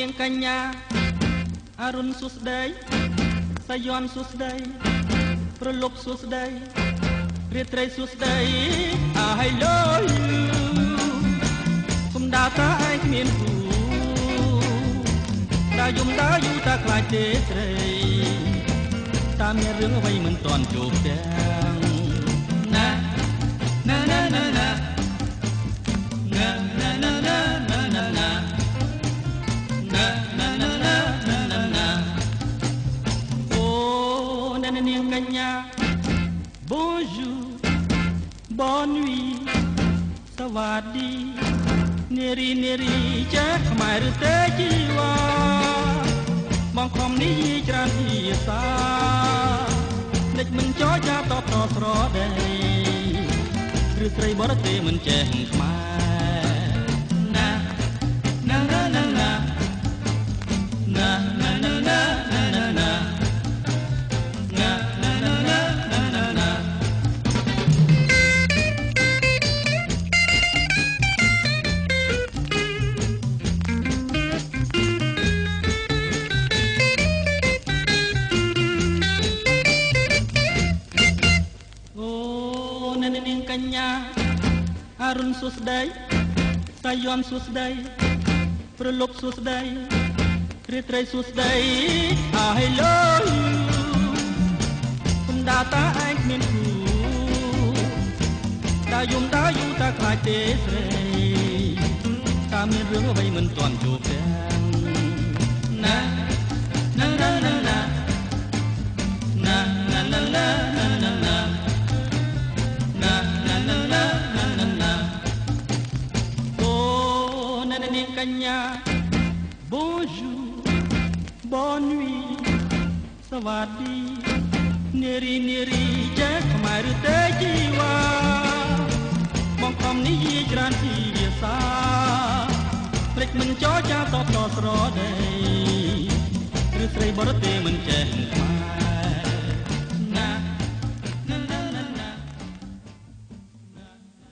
នាងកញ្ញាអរុនសុស្ដីសាយ័នសុស្ដីប្រលប់សុស្ដីរាត្រីសុស្ដី I love you គុំដើរតាឯងគ្មានគូដើរយំដើរយូរតាខ្លាចទេស្រីតាមានរឿងអ្វីមិនទាន់ជួបទាំងណាណាណាណាណាណាណាណាណាណាណានាងកញ្ញា Bonjour Bonne nuit សវ៉ាឌីនារីនារីចាស់ខ្មែរឬទេជីវ៉ាបងខំនេះច្រើនភាសានិចមិនចោចាតបតស្រដីឬស្រីបរទេសមិនចេះខ្មែរណាណាណាណាណាណាណាណាណាណានាងកញ្ញាអរុនសុស្ដីសាយ័នសុស្ដីប្រលប់សុស្ដីរាត្រីសុស្ដី I love you គុំដើរតាឯងគ្មានគូដើរយំដើរយូរតាខ្លាចទេស្រីតាមានរឿងអ្វីមិនទាន់ជួបទាំងណាណាណាណាណាណាណាណាណាណានាងកញ្ញា Bonjour Bonne nuit សវ៉ាឌីនារីនារីចាស់ខ្មែរឬទេជីវ៉ាបងខំនេះយាយច្រើនភាសាព្រិចមិនចោចាតបតស្រដីឬស្រីបរទេស